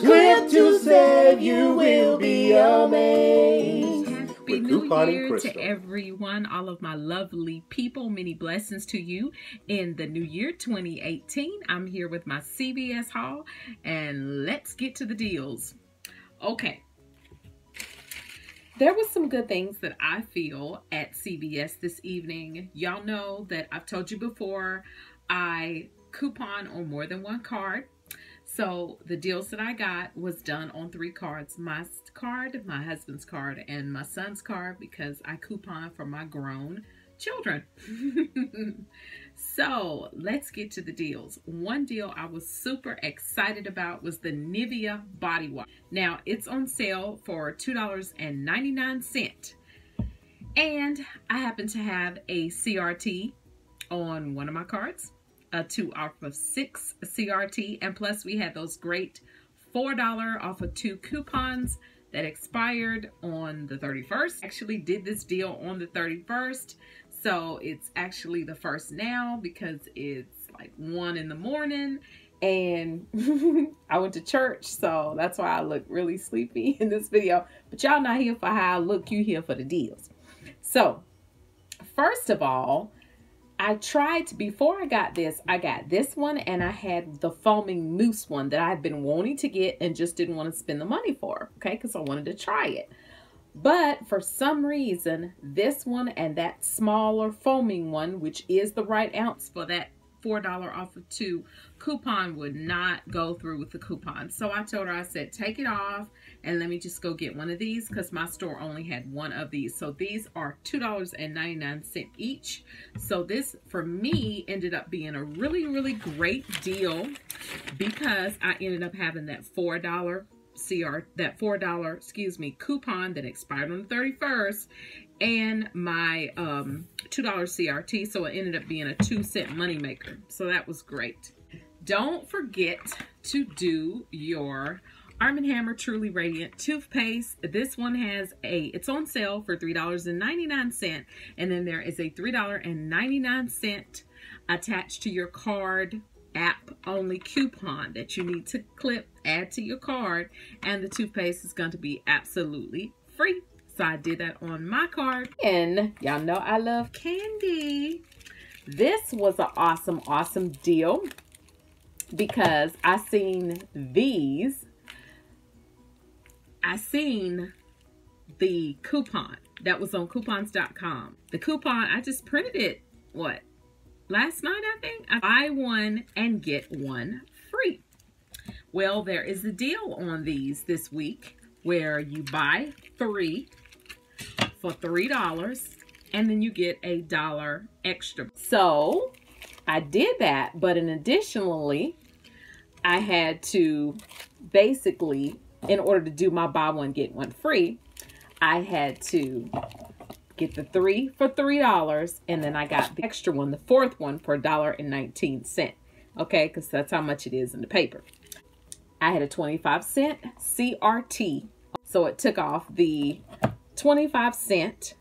Clip to save, you will be amazed. Happy New Year to everyone, all of my lovely people. Many blessings to you in the new year 2018. I'm here with my CVS haul, and let's get to the deals. Okay. There was some good things that I feel at CVS this evening. Y'all know that I've told you before, I coupon on more than one card. So the deals that I got was done on 3 cards. My card, my husband's card, and my son's card, because I coupon for my grown children. So let's get to the deals. One deal I was super excited about was the Nivea body wash. Now it's on sale for $2.99. And I happen to have a CRT on one of my cards. 2 off of 6 CRT, and plus we had those great $4 off of 2 coupons that expired on the 31st. Actually did this deal on the 31st, so it's actually the 1st now because it's like 1 in the morning and I went to church, so that's why I look really sleepy in this video. But y'all not here for how I look, you here for the deals. So first of all, before I got this one, and I had the foaming mousse one that I've been wanting to get and just didn't want to spend the money for, okay, because I wanted to try it. But for some reason, this one and that smaller foaming one, which is the right ounce for that $4 off of 2 coupon, would not go through with the coupon. So I told her, I said, take it off and let me just go get one of these, because my store only had one of these. So these are $2.99 each. So this for me ended up being a really great deal, because I ended up having that $4 coupon that expired on the 31st, and my $2 CRT, so it ended up being a 2-cent moneymaker. So that was great. Don't forget to do your Armand Hammer Truly Radiant toothpaste. This one has it's on sale for $3.99, and then there is a $3.99 attached to your card app only coupon that you need to add to your card, and the toothpaste is going to be absolutely free. So I did that on my card. And y'all know I love candy. This was an awesome deal, because I seen the coupon that was on coupons.com. The coupon, I just printed it, last night, I think. I buy one and get one free. Well, there is a deal on these this week where you buy 3 for $3 and then you get a $1 extra. So I did that, but additionally, I had to basically, in order to do my buy one get one free, I had to get the 3 for $3, and then I got the extra one, the 4th one, for $1.19. Okay, because that's how much it is in the paper. I had a 25-cent CRT, so it took off the 25-cent,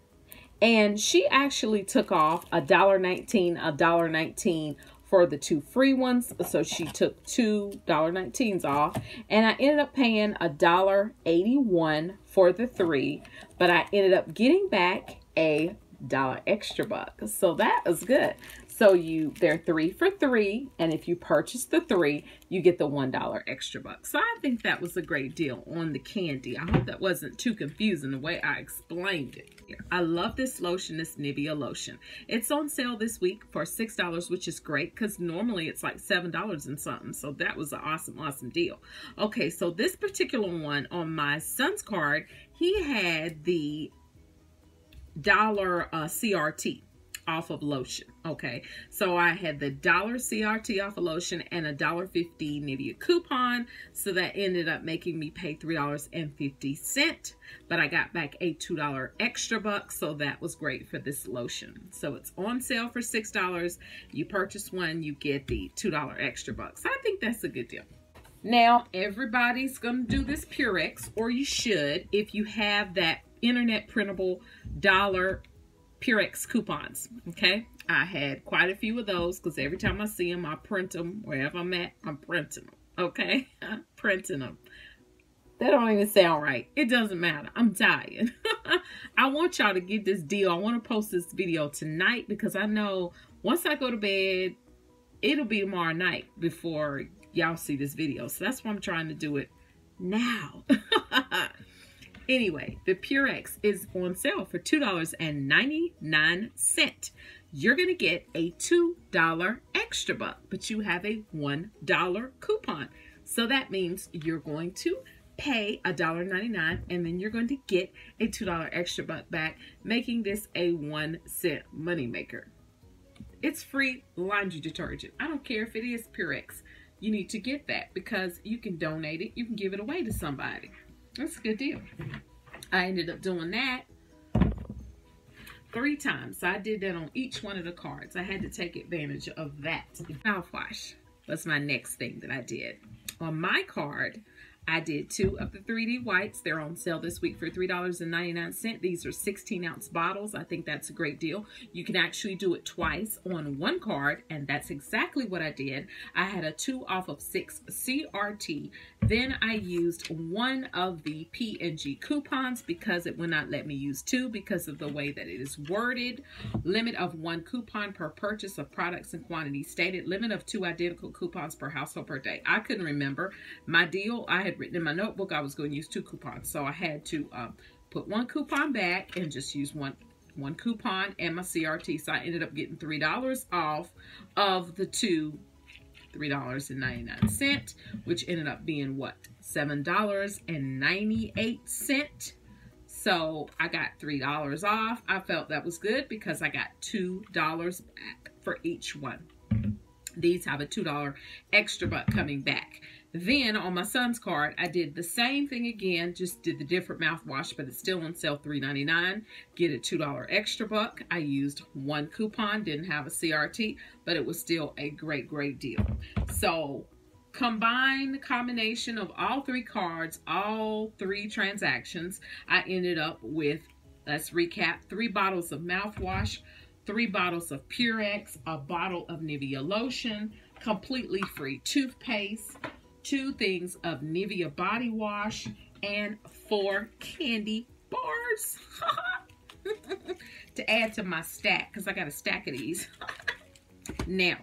and she actually took off $1.19 for the 2 free ones. So she took $2 $1.19s off, and I ended up paying $1.81 for the 3, but I ended up getting back a $1 extra buck. So that was good. So they're 3 for $3, and if you purchase the 3, you get the $1 extra buck. So I think that was a great deal on the candy. I hope that wasn't too confusing the way I explained it here. I love this lotion, this Nivea lotion. It's on sale this week for $6, which is great, because normally it's like $7 and something. So that was an awesome deal. Okay, so this particular one on my son's card, he had the $1 CRT off of lotion. Okay, so I had the $1 CRT off of lotion and a $1.50 Nivea coupon, so that ended up making me pay $3.50, but I got back a $2 extra buck, so that was great for this lotion. So it's on sale for $6. You purchase one, you get the $2 extra buck. So I think that's a good deal. Now everybody's gonna do this Purex, or you should, if you have that internet printable $1 Purex coupons. Okay, I had quite a few of those, because every time I see them, I print them. Wherever I'm at, I'm printing them. Okay, I'm printing them. That don't even sound right. It doesn't matter. I'm tired. I want y'all to get this deal. I want to post this video tonight because I know once I go to bed, it'll be tomorrow night before y'all see this video. So that's why I'm trying to do it now. Anyway, the Purex is on sale for $2.99. You're going to get a $2 extra buck, but you have a $1 coupon. So that means you're going to pay $1.99 and then you're going to get a $2 extra buck back, making this a 1-cent moneymaker. It's free laundry detergent. I don't care if it is Purex. You need to get that because you can donate it. You can give it away to somebody. That's a good deal. I ended up doing that 3 times. So I did that on each one of the cards. I had to take advantage of that. Mouthwash was my next thing that I did. On my card, I did 2 of the 3D wipes. They're on sale this week for $3.99. These are 16-ounce bottles. I think that's a great deal. You can actually do it twice on one card, and that's exactly what I did. I had a 2 off of 6 CRT. Then I used 1 of the P&G coupons because it would not let me use 2 because of the way that it is worded. Limit of 1 coupon per purchase of products and quantity stated. Limit of 2 identical coupons per household per day. I couldn't remember. My deal, I had written in my notebook I was going to use 2 coupons, so I had to put 1 coupon back and just use one coupon and my CRT. So I ended up getting $3 off of the 2 $3.99, which ended up being what, $7.98. So I got $3 off. I felt that was good because I got $2 back for each one. These have a $2 extra buck coming back. Then on my son's card, I did the same thing again, just did the different mouthwash, but it's still on sale $3.99. Get a $2 extra buck. I used 1 coupon, didn't have a CRT, but it was still a great, great deal. So the combination of all 3 cards, all 3 transactions, I ended up with, let's recap, 3 bottles of mouthwash, 3 bottles of Purex, a bottle of Nivea lotion, completely free toothpaste, 2 things of Nivea body wash, and 4 candy bars to add to my stack because I got a stack of these. Now,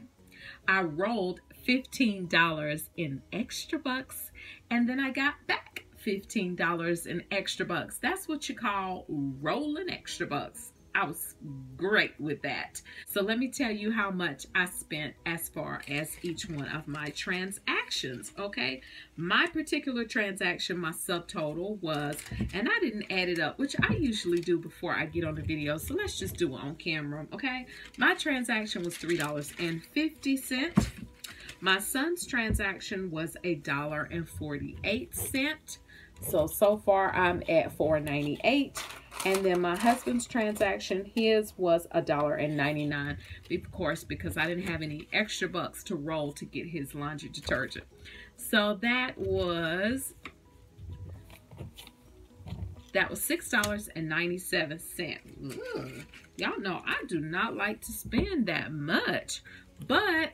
I rolled $15 in extra bucks, and then I got back $15 in extra bucks. That's what you call rolling extra bucks. I was great with that. So let me tell you how much I spent as far as each one of my transactions, okay? My particular transaction, my subtotal was, and I didn't add it up, which I usually do before I get on the video, so let's just do it on camera, okay? My transaction was $3.50. My son's transaction was $1.48. So far I'm at $4.98. And then my husband's transaction, his was $1.99, of course, because I didn't have any extra bucks to roll to get his laundry detergent. So that was $6.97. Y'all know I do not like to spend that much, but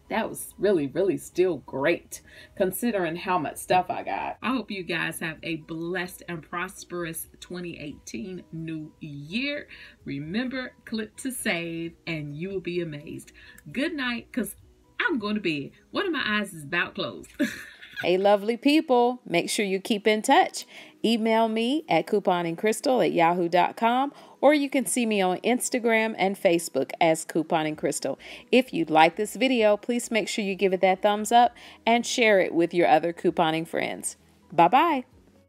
that was really, really still great considering how much stuff I got. I hope you guys have a blessed and prosperous 2018 new year. Remember, click to save and you will be amazed. Good night, because I'm going to bed. One of my eyes is about closed. Hey, lovely people, make sure you keep in touch. Email me at couponingcrystle@yahoo.com, or you can see me on Instagram and Facebook as Couponing Crystle. If you like this video, please make sure you give it that thumbs up and share it with your other couponing friends. Bye-bye.